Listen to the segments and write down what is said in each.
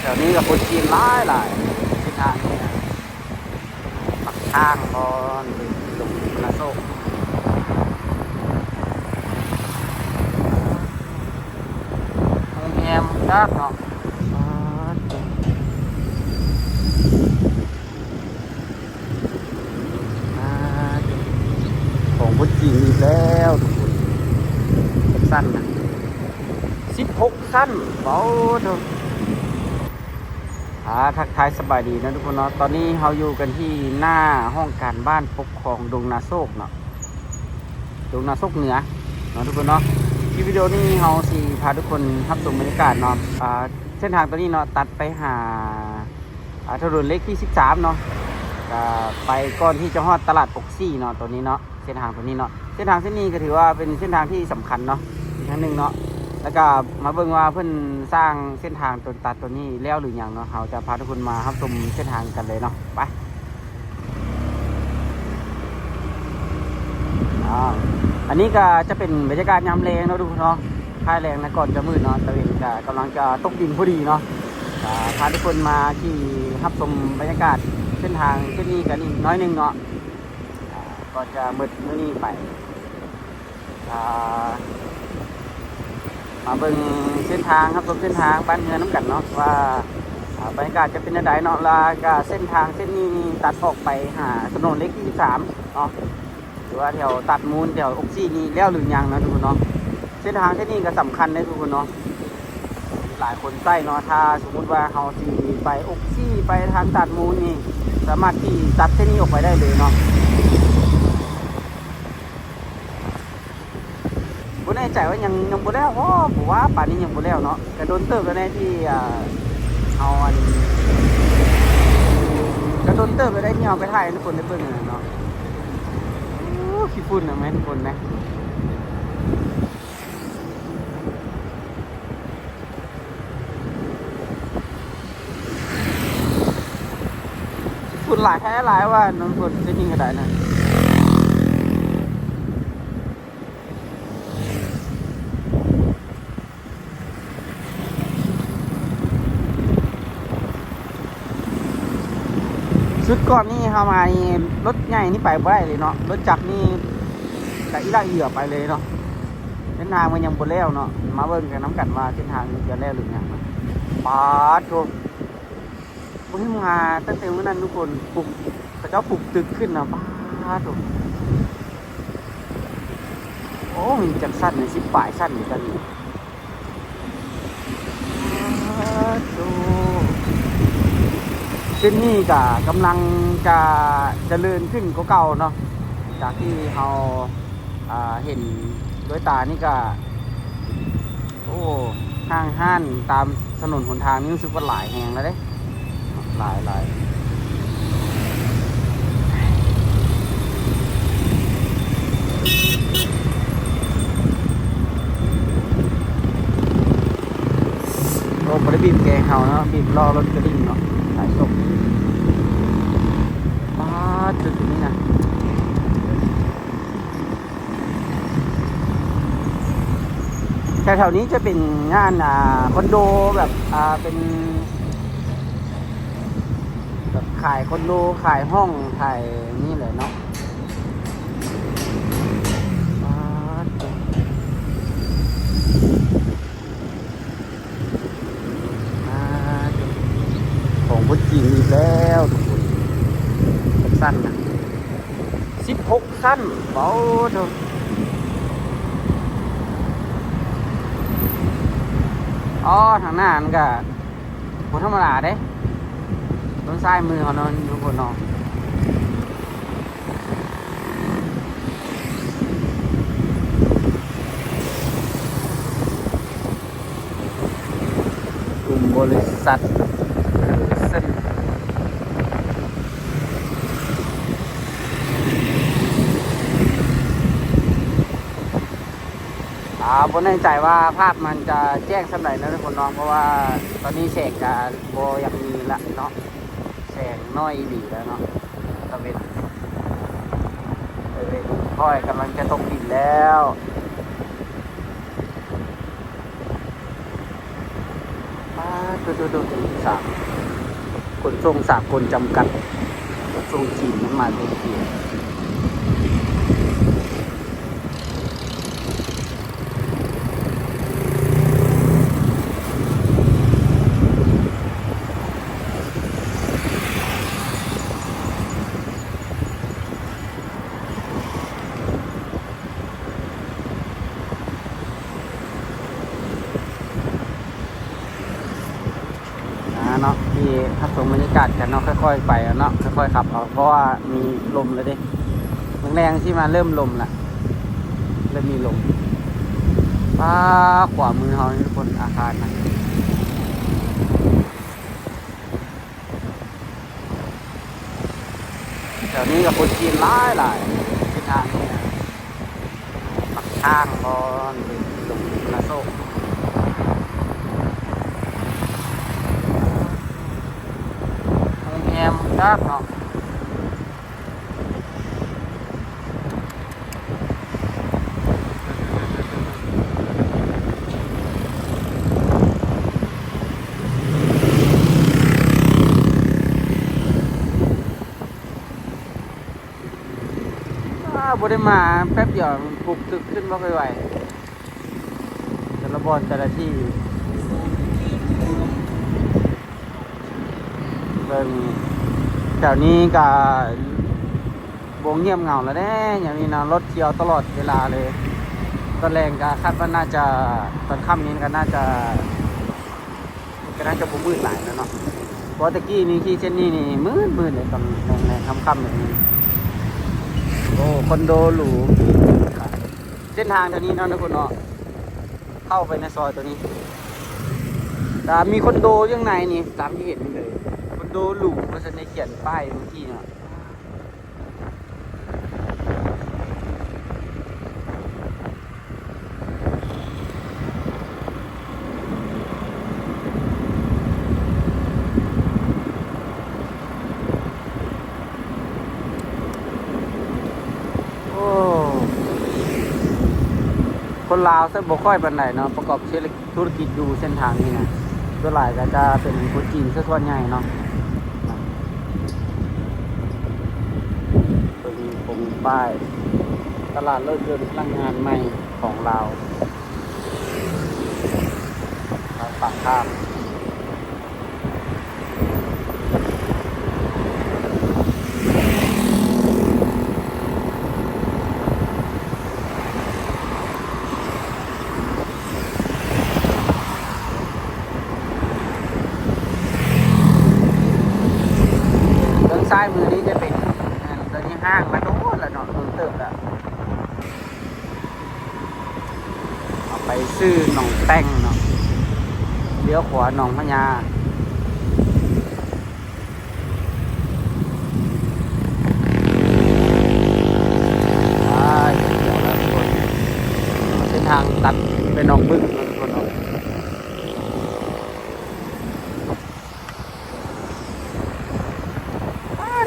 แถวนี้กับคนจีนหลายที่ทางนี้ปักทางบอนลงนาโซกโรงแรมจักเนาะของคนจีนอีกแล้วทุกคนเป็นสั้นนะ16 สั้นเบาเถอะทักทายสบายดีนะทุกคนเนาะตอนนี้เราอยู่กันที่หน้าห้องการบ้านปกครองดงนาโซกเนาะดงนาโซกเหนือเนาะทุกคนเนาะที่วิดีโอนี้เราสิพาทุกคนรับชมบรรยากาศเนาะเส้นทางตัวนี้เนาะตัดไปหาถนนเล็กที่13เนาะไปก่อนที่จะฮอดตลาดปกซี่เนาะตัวนี้เนาะเส้นทางตัวนี้เนาะเส้นทางเส้นนี้ก็ถือว่าเป็นเส้นทางที่สำคัญเนาะอีกครั้งหนึ่งเนาะแล้วก็มาเบิ่งว่าเพิ่นสร้างเส้นทางตัดตัวนี้แล้วหรือยังเนาะเราจะพาทุกคนมารับชมเส้นทางกันเลยเนาะไปอันนี้ก็จะเป็นบรรยากาศยามแรงเนาะทุกคนเนาะค่ายแรงนะก่อนจะมืดเนาะตะเวนก็กำลังจะตกดินพอดีเนาะพาทุกคนมาที่รับชมบรรยากาศเส้นทางเส้นนี้กันอีกน้อยนึงเนาะก่อนจะมืดมื้อนี้ไปมาเบิ่งเส้นทางครับเส้นทางบ้านเมืองน้ำกันเนาะว่าบรรยากาศจะเป็นยังไงเนาะแล้วก็เส้นทางเส้นนี้ตัดออกไปหาถนนเล็กที่13เนาะหรือว่าแถวตัดมูลแถวอกซี่นี่แล้วหรือยังนะทุกคนเนาะเส้นทางเส้นนี้ก็สำคัญนะทุกคนเนาะหลายคนใต้เนาะถ้าสมมุติว่าเขาสิไปอกซี่ไปทางตัดมูลนี่สามารถที่ตัดเส้นนี้ออกไปได้เลยเนาะบ่แน่ใจว่ายังบ่แล้วผมว่าป่านนี้ยังบ่แล้วเนาะกระโดนเติบแล้วแน่ที่เอากระโดนเติบไปได้ที่เอาไปถ่ายทุกคนได้เบิ่งเนาะขี้ฝุ่นนะแม่ทุกคนนะฝุ่นหลายแท้หลายว่าน้องคนจะยิงกระไดนะชุดก่อนนี่เข้ามานี่รถใหญ่นี่ไปไม่ได้เลยเนาะรถจักรนี่กับอีลากเหยื่อไปเลยเนาะเส้นทางมันยังบนแล้วเนาะมาเบิ่งกันน้ำกันว่าเส้นทางจะแล้วหรือยังป๊าดทุกคนที่มาตั้งแต่เมื่อนั้นทุกคนปลุกพระเจ้าปลุกตึกขึ้นนะป๊าดทุกโอ้มีจักรสั้นใน10 ปลายสั้นอยู่กันนี่เส้นนี้ก็กำลังจะเจริญขึ้นกว่าเก่าเนาะจากที่เราเห็นด้วยตานี่ก็โอ้ห้างตามถนนหนทางนี่รู้สึกว่าหลายแห่งแล้วเด้หลายโอ้ไม่ได้บีบแกงเขาเนาะบีบรอรถกระดิ่งเนาะสายส่งจุดนี้นะแถวๆนี้จะเป็นงานคอนโดแบบเป็นแบบขายคอนโดขายห้องขายนี่เลยเนาะของพุทธจีนอีกแล้วทุกคนสั้นนะ16 สั้นเบาเถอะทางหน้ามันก็คนธรรมดาเด้ต้นซ้ายมือเขาเนาะทุกคนเนาะกลุ่มบริษัทผมแน่ใจว่าภาพมันจะแจ้งสักหน่อยนะทุกคนน้องเพราะว่าตอนนี้แสงจะโบยังมีละเนาะแสงน้อยดีแล้วเนาะตะเวนค่อยกำลังจะตกดินแล้ว โ ป้าดูสามขนส่งสากลจำกัดขนส่งจีนมันมาเป็นจีนเนาะที่ทัศนบรรยากาศกันเนาะค่อยๆไปเนาะค่อยๆขับเอาเพราะว่ามีลมเลยดิแรงๆที่มาเริ่มลมละเริ่มมีลมป้าขวามือเขาทุกคนอาคารนะแถวนี้กับคนจีนหลายที่ทางนี้นะปักทางบอนลงนาโซกโรงแรมจักเนาะบ่ได้มาแป๊บเดียวปลุกตึกขึ้นบ่ค่อยไหวแต่ละบอนแต่ละที่เบิ่งแถวนี้ก็วงเงียบเหงาแล้วแน่อย่างนี้นะรถเที่ยวตลอดเวลาเลยตอนแรงก็คาดว่าน่าจะตอนค่ำนี้ก็น่าจะบ่มืดหลายแล้วเนาะเพราะตะกี้นี่ที่เช่นนี้นี่มืดเลยตอนแรงค่ำๆแบบนี้โอ้คอนโดหรูเส้นทางตัวนี้เนาะทุกคนเนาะเข้าไปในซอยตัวนี้แต่มีคอนโดยังไงนี่ตามที่เห็นเลยคอนโดหรูก็จะในเขียนป้ายบางที่เนาะคนลาวเส้นบ่ค่อยปานใดเนาะประกอบธุรกิจอยู่เส้นทางนี้นะส่วนหลายก็จะเป็นคนจีนซะส่วนใหญ่เนาะเป็นคงป้ายตลาดเลิศเกินพลังงานใหม่ของเราปากข้ามซ้ายมือนี้จะเป็นตอนนี้ห้างมาโน้นแล้วเนาะเติมแล้วเอาไปซื้อหนองแป้งเนาะเลี้ยวขวาหนองพญาเส้นทางตัดไปหนองบึ้งทุกคนเนาะ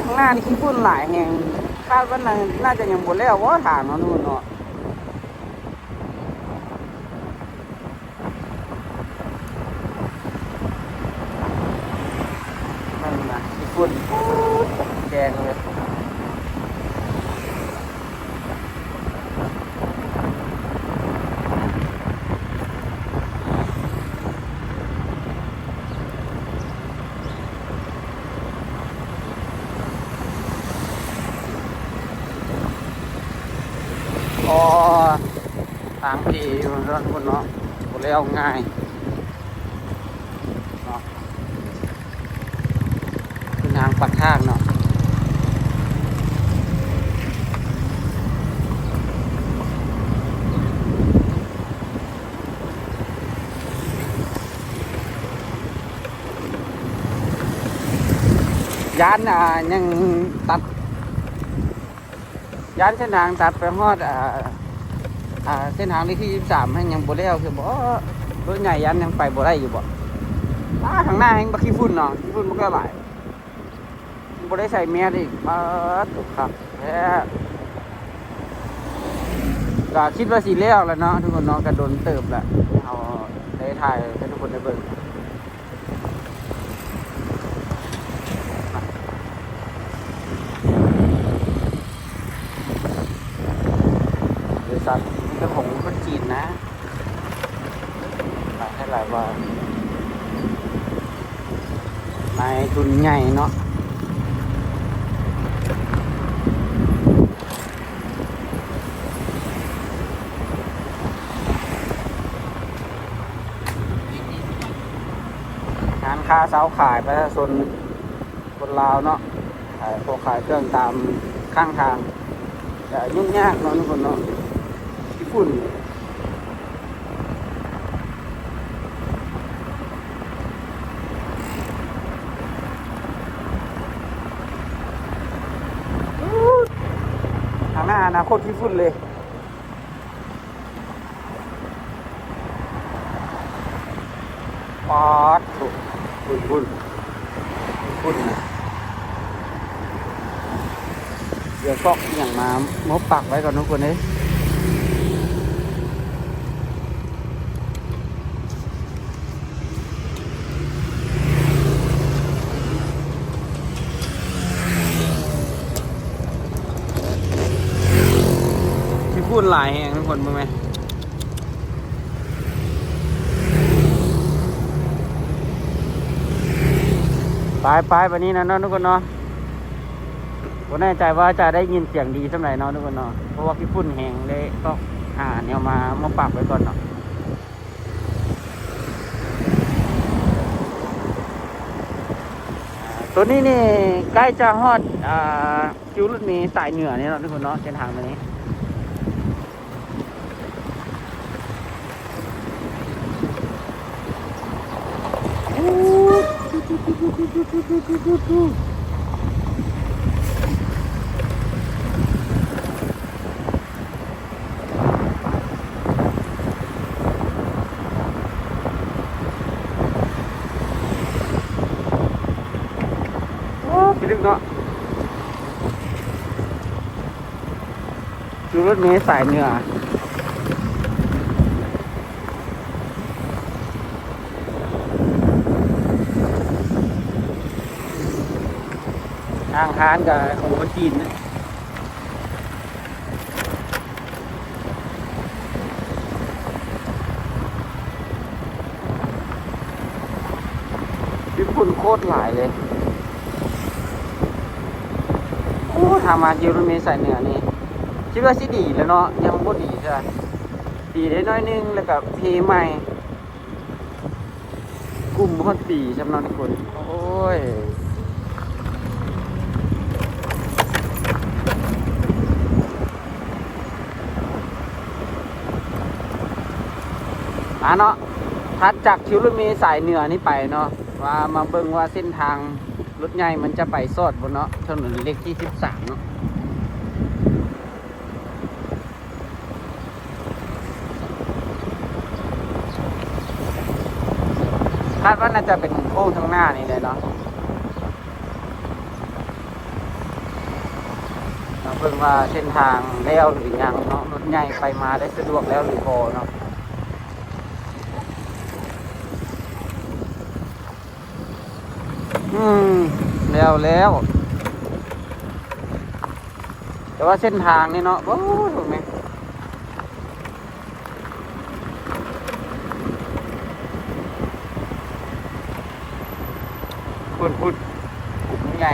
ข้างหน้านี่ขี้ฝุ่นหลายแห่งคาดว่าน่าจะยังบ่แล้วว่าทางเนาะนู่นเนาะนั่นนะขี้ฝุ่นแดงเลยอ๋อทางที่อยู่ทุกคนเนาะบ่แล้วง่ายเนาะเป็นทางปักทางเนาะยานยังตัดยานเส้นทางตัดไปฮอดเส้นทางเลขที่23ให้ยังบ่แล้วคือบ่รถใหญ่ยันยังไปบ่ได้อยู่บ่ข้างหน้าแห่งบักขี้ฝุ่นเนาะขี้ฝุ่นมันก็หลายบ่ได้ใส่แมสอีกตกครับแท้ก็คิดว่าสิแล้วแหละเนาะทุกคนเนาะก็โดนเติบแหละเอาได้ถ่ายให้ทุกคนได้เบิ่ง นายทุนใหญ่เนาะงานค้าเสาขายประชาชนคนลาวเนาะขายพวกขายเครื่องตามข้างทางจะยุ่งยากเนาะทุกคนเนาะญี่ปุ่นทางหน้าอนาคตญี่ปุ่นเลยปอดถูกปุ่นนะเดี๋ยวซอกอย่างมามบปักไว้ก่อนทุกคนเลยที่พูดหลายแห่งทุกคนมั้งไหมไปวันนี้นะเนาะทุกคนเนาะผมแน่ใจว่าจะได้ยินเสียงดีสักหน่อยเนาะทุกคนเนาะเพราะว่าพี่พุ่นแห้งเลยก็เนี่ยมาปรับไว้ก่อนเนาะตัวนี้นี่ใกล้จะฮอดคิวรถเมล์สายเหนือเนี่ยเนาะทุกคนเนาะเส้นทางนี้พี่ลึกเนาะคิวรถเมล์สายเหนือทางคานกับของคนจีนนะญี่ปุ่นโคตรหลายเลยโอ้ทำมาคิวรถเมล์สายเหนือนี่คิดว่าสิดีแล้วเนาะยังบ่ดีใช่ไหมดีได้น้อยนึงแล้วก็เพลงใหม่กลุ่มฮอตปีจำนวนทุกคนโอ้ยเนาะถัดจากคิวรถเมล์สายเหนือนี่ไปเนาะว่ามาเบิ่งว่าเส้นทางรถใหญ่มันจะไปสอดบนเนาะถนนเลขที่13เนาะคาดว่าน่าจะเป็นโค้งทางหน้านี่เลยเนาะมาเบิ่งว่าเส้นทางแล้วหรือยังเนาะรถใหญ่ไปมาได้สะดวกแล้วหรือพอเนาะแล้วแต่ว่าเส้นทางนี่เนาะโอ้ถูกไหมพูดกลุ่มใหญ่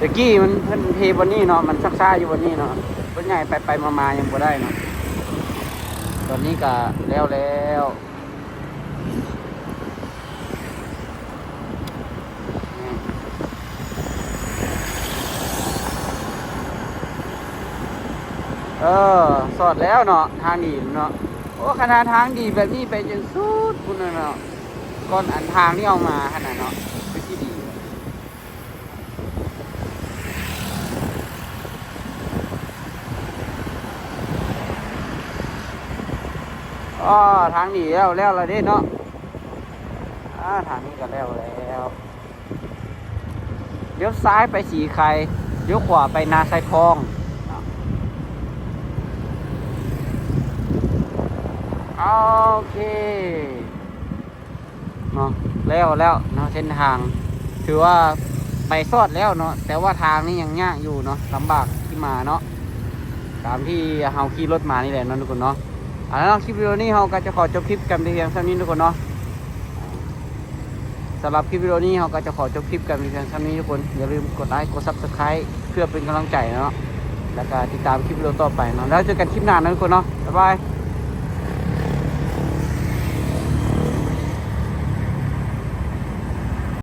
ตะกี้มันเพิ่นเทบนนี้เนาะมันซักซ่าอยู่บนนี้เนาะรถใหญ่ไปมายังบ่ได้เนาะตอนนี้ก็แล้วสอดแล้วเนาะทางดีเนาะโอ้ขนาดทางดีแบบนี้ไปจนสุดคุณเนาะก่อนอันทางที่เอามาขนาดเนาะคือที่ดีทางดีแล้วละเด้เนาะทางนี้ก็แล้วเลี้ยวซ้ายไปสีไข่เลี้ยวขวาไปนาไซทองโอเคเนาะแล้วเนาะเส้นทางถือว่าไปซอดแล้วเนาะแต่ว่าทางนี้ยังยากอยู่เนาะลำบากที่มาเนาะตามที่เฮาขี่รถมานี่แหละเนาะทุกคนเนาะ แล้วคลิปวิดีโอนี้เราก็จะขอจบคลิปกันเพียงเท่านี้ทุกคนเนาะสำหรับคลิปวิดีโอนี้เราก็จะขอจบคลิปกันเพียงเท่านี้ทุกคนอย่าลืมกดไลค์กด Subscribe เพื่อเป็นกำลังใจเนาะแล้วก็ติดตามคลิปวิดีโอต่อไปเนาะแล้วเจอกันคลิปหน้านะทุกคนเนาะบ๊ายบาย